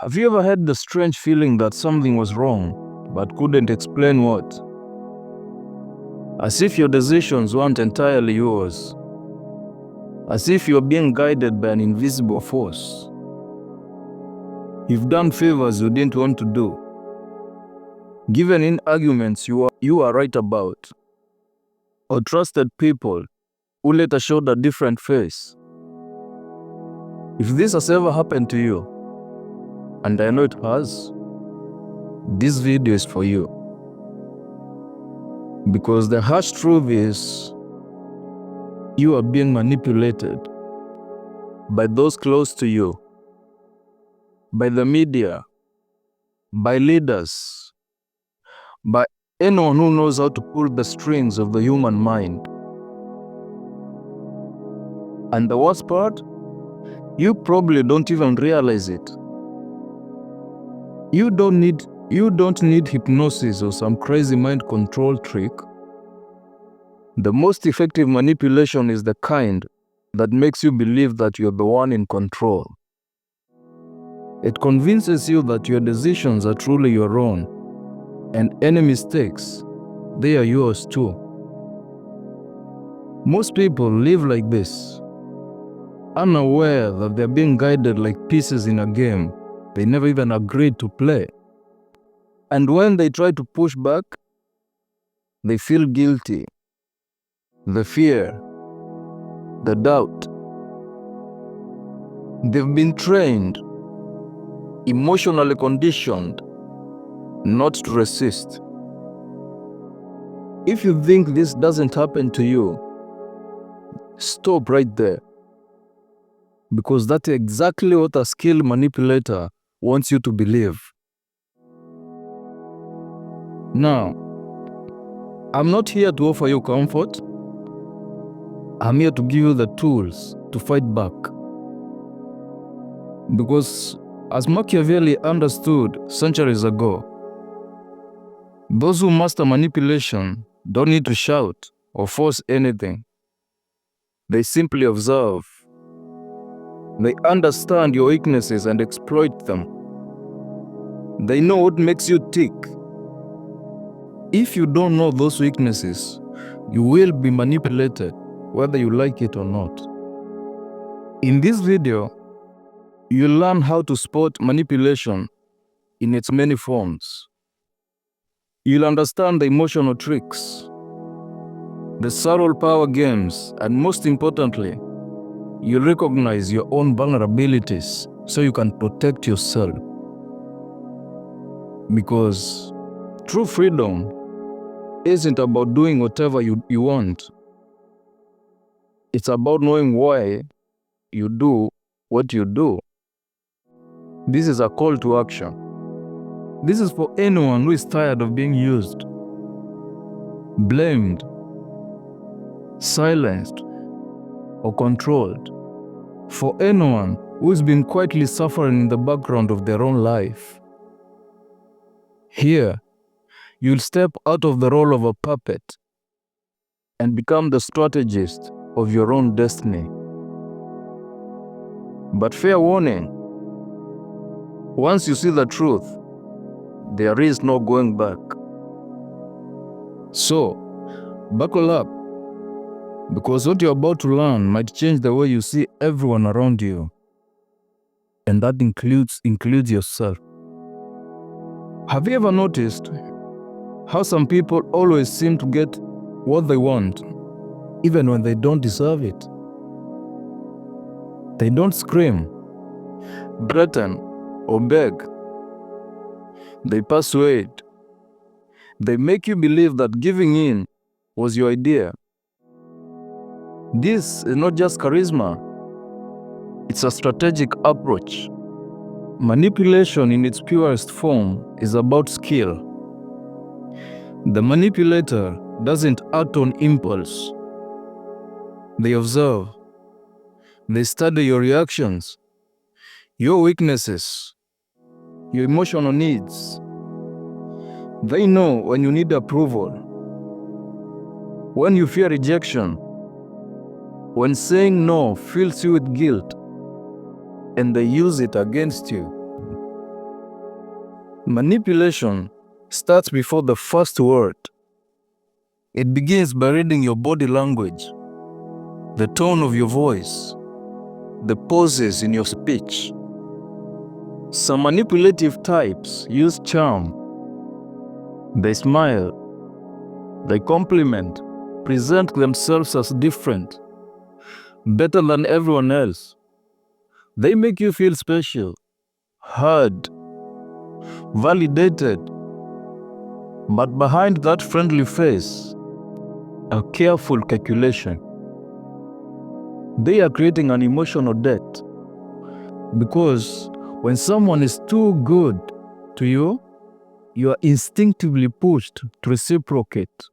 Have you ever had the strange feeling that something was wrong, but couldn't explain what? As if your decisions weren't entirely yours. As if you're being guided by an invisible force. You've done favors you didn't want to do. Given in arguments you are right about. Or trusted people who later showed a different face. If this has ever happened to you, and I know it has, this video is for you. Because the harsh truth is, you are being manipulated by those close to you, by the media, by leaders, by anyone who knows how to pull the strings of the human mind. And the worst part, you probably don't even realize it. You don't need hypnosis or some crazy mind control trick. The most effective manipulation is the kind that makes you believe that you're the one in control. It convinces you that your decisions are truly your own, and any mistakes, they are yours too. Most people live like this, unaware that they're being guided like pieces in a game they never even agreed to play. And when they try to push back, they feel guilty. The fear, the doubt. They've been trained, emotionally conditioned, not to resist. If you think this doesn't happen to you, stop right there. Because that's exactly what a skilled manipulator wants you to believe. Now, I'm not here to offer you comfort. I'm here to give you the tools to fight back. Because as Machiavelli understood centuries ago, those who master manipulation don't need to shout or force anything. They simply observe. They understand your weaknesses and exploit them. They know what makes you tick. If you don't know those weaknesses, you will be manipulated, whether you like it or not. In this video, you'll learn how to spot manipulation in its many forms. You'll understand the emotional tricks, the subtle power games, and most importantly, you'll recognize your own vulnerabilities so you can protect yourself. Because true freedom isn't about doing whatever you want. It's about knowing why you do what you do. This is a call to action. This is for anyone who is tired of being used, blamed, silenced, or controlled. For anyone who has been quietly suffering in the background of their own life. Here, you'll step out of the role of a puppet and become the strategist of your own destiny. But fair warning, once you see the truth, there is no going back. So, buckle up, because what you're about to learn might change the way you see everyone around you. And that includes yourself. Have you ever noticed how some people always seem to get what they want, even when they don't deserve it? They don't scream, threaten, or beg. They persuade. They make you believe that giving in was your idea. This is not just charisma. It's a strategic approach. Manipulation in its purest form is about skill. The manipulator doesn't act on impulse. They observe. They study your reactions, your weaknesses, your emotional needs. They know when you need approval, when you fear rejection, when saying no fills you with guilt, and they use it against you. Manipulation starts before the first word. It begins by reading your body language, the tone of your voice, the pauses in your speech. Some manipulative types use charm. They smile, they compliment, present themselves as different, better than everyone else. They make you feel special, heard, validated. But behind that friendly face, a careful calculation. They are creating an emotional debt. Because when someone is too good to you, you are instinctively pushed to reciprocate.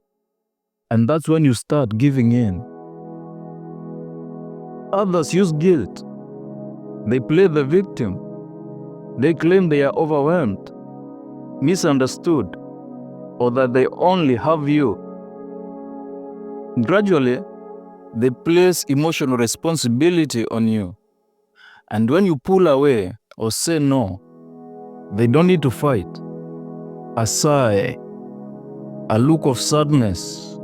And that's when you start giving in. Others use guilt. They play the victim. They claim they are overwhelmed, misunderstood, or that they only have you. Gradually, they place emotional responsibility on you. And when you pull away or say no, they don't need to fight. A sigh, a look of sadness,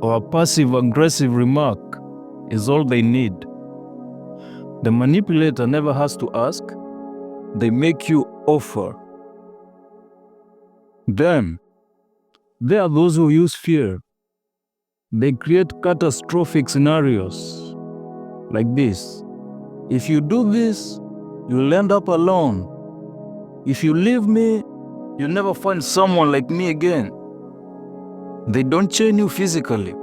or a passive-aggressive remark is all they need. The manipulator never has to ask. They make you offer. Then, there are those who use fear. They create catastrophic scenarios like this. If you do this, you'll end up alone. If you leave me, you'll never find someone like me again. They don't chain you physically.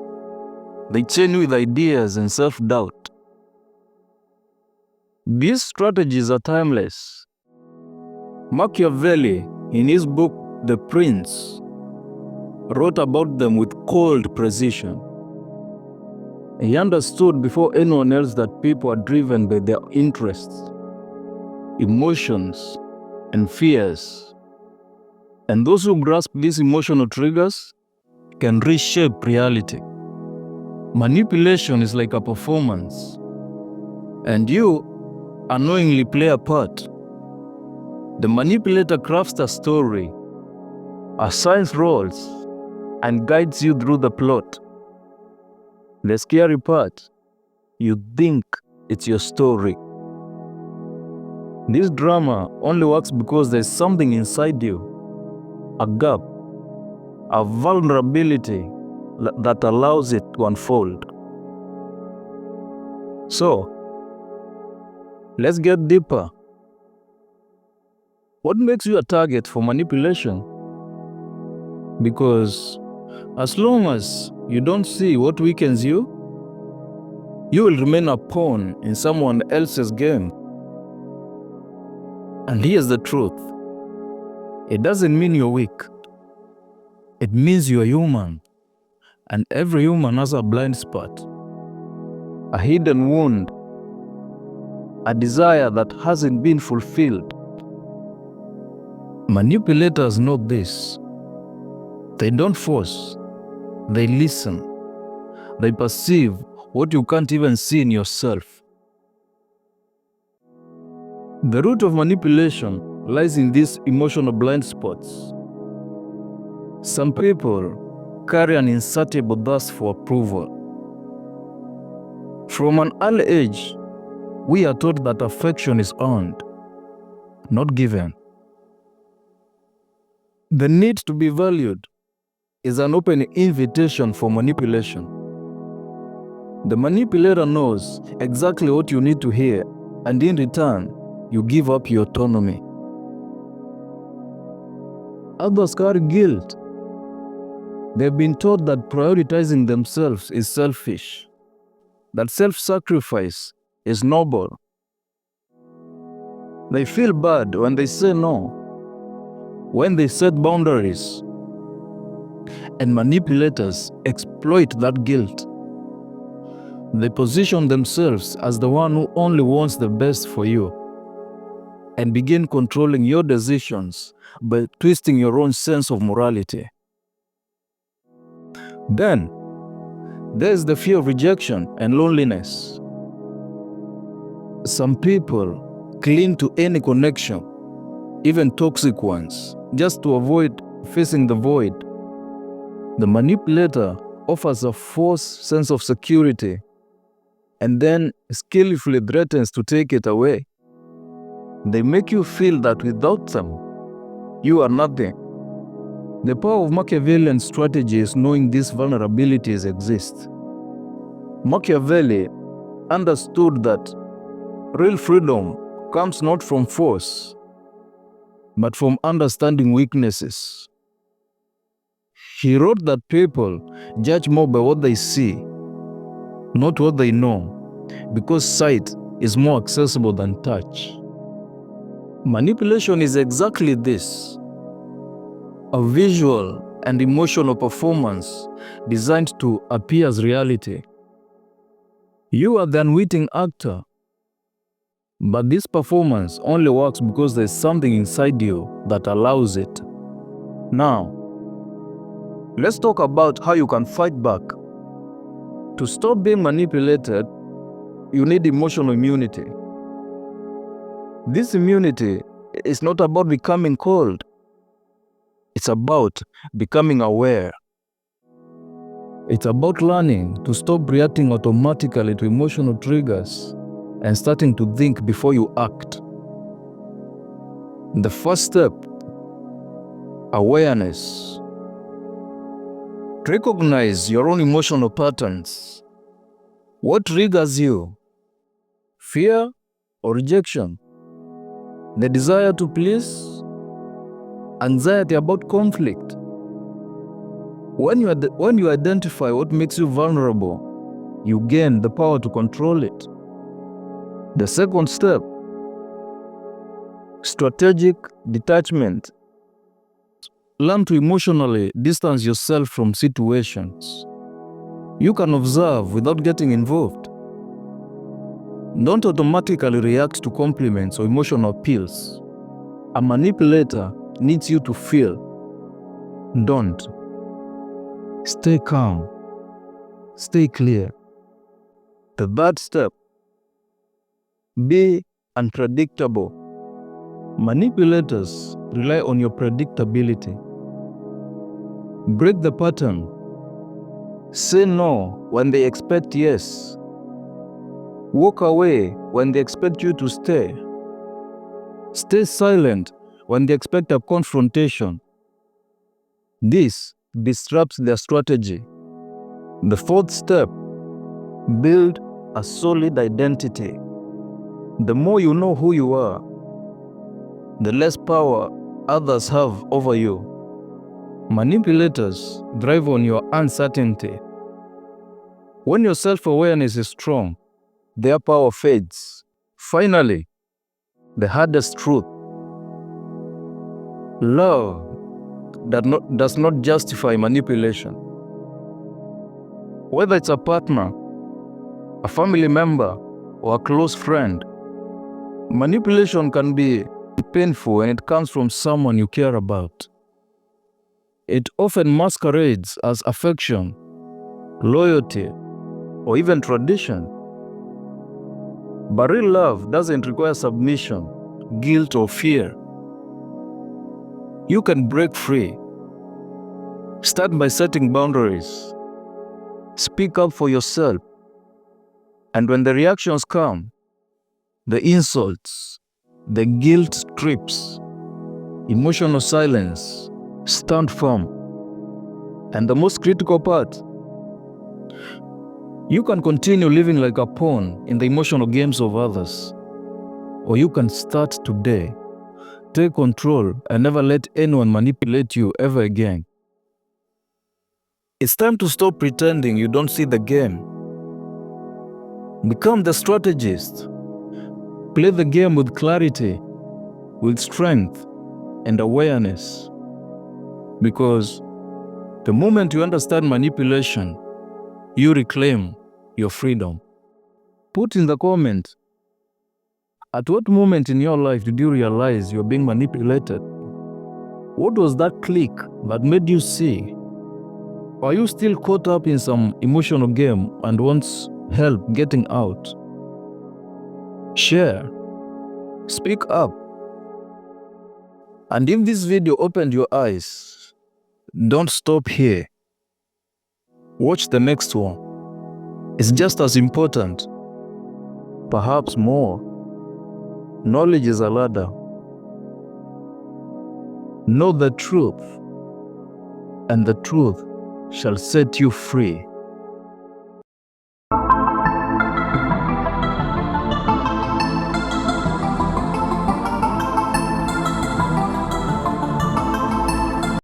They chain you with ideas and self-doubt. These strategies are timeless. Machiavelli, in his book The Prince, wrote about them with cold precision. He understood before anyone else that people are driven by their interests, emotions, and fears. And those who grasp these emotional triggers can reshape reality. Manipulation is like a performance, and you unknowingly play a part. The manipulator crafts a story, assigns roles, and guides you through the plot. The scary part, you think it's your story. This drama only works because there's something inside you, a gap, a vulnerability that allows it to unfold. So, let's get deeper. What makes you a target for manipulation? Because as long as you don't see what weakens you, you will remain a pawn in someone else's game. And here's the truth. It doesn't mean you're weak. It means you're human. And every human has a blind spot, a hidden wound, a desire that hasn't been fulfilled. Manipulators know this. They don't force. They listen. They perceive what you can't even see in yourself. The root of manipulation lies in these emotional blind spots. Some people carry an insatiable thirst for approval. From an early age, we are taught that affection is earned, not given. The need to be valued is an open invitation for manipulation. The manipulator knows exactly what you need to hear, and in return, you give up your autonomy. Others carry guilt. They've been taught that prioritizing themselves is selfish, that self-sacrifice is noble. They feel bad when they say no, when they set boundaries, and manipulators exploit that guilt. They position themselves as the one who only wants the best for you and begin controlling your decisions by twisting your own sense of morality. Then, there's the fear of rejection and loneliness. Some people cling to any connection, even toxic ones, just to avoid facing the void. The manipulator offers a false sense of security and then skillfully threatens to take it away. They make you feel that without them, you are nothing. The power of Machiavellian strategy is knowing these vulnerabilities exist. Machiavelli understood that real freedom comes not from force, but from understanding weaknesses. He wrote that people judge more by what they see, not what they know, because sight is more accessible than touch. Manipulation is exactly this: a visual and emotional performance designed to appear as reality. You are the unwitting actor, but this performance only works because there's something inside you that allows it. Now, let's talk about how you can fight back. To stop being manipulated, you need emotional immunity. This immunity is not about becoming cold. It's about becoming aware. It's about learning to stop reacting automatically to emotional triggers and starting to think before you act. The first step: awareness. Recognize your own emotional patterns. What triggers you? Fear or rejection? The desire to please? Anxiety about conflict? When you identify what makes you vulnerable, you gain the power to control it. The second step: strategic detachment. Learn to emotionally distance yourself from situations. You can observe without getting involved. Don't automatically react to compliments or emotional appeals. A manipulator needs you to feel. Don't. Stay calm. Stay clear. The third step: be unpredictable. Manipulators rely on your predictability. Break the pattern. Say no when they expect yes. Walk away when they expect you to stay. Stay silent when they expect a confrontation. This disrupts their strategy. The fourth step: build a solid identity. The more you know who you are, the less power others have over you. Manipulators thrive on your uncertainty. When your self-awareness is strong, their power fades. Finally, the hardest truth: love does not justify manipulation. Whether it's a partner, a family member, or a close friend, manipulation can be painful when it comes from someone you care about. It often masquerades as affection, loyalty, or even tradition. But real love doesn't require submission, guilt, or fear. You can break free. Start by setting boundaries. Speak up for yourself. And when the reactions come, the insults, the guilt trips, emotional silence, stand firm. And the most critical part: you can continue living like a pawn in the emotional games of others, or you can start today. Take control and never let anyone manipulate you ever again. It's time to stop pretending you don't see the game. Become the strategist. Play the game with clarity, with strength, and awareness. Because the moment you understand manipulation, you reclaim your freedom. Put in the comment, at what moment in your life did you realize you're being manipulated? What was that click that made you see? Are you still caught up in some emotional game and wants help getting out? Share. Speak up. And if this video opened your eyes, don't stop here. Watch the next one. It's just as important, perhaps more. Knowledge is a ladder. Know the truth, and the truth shall set you free.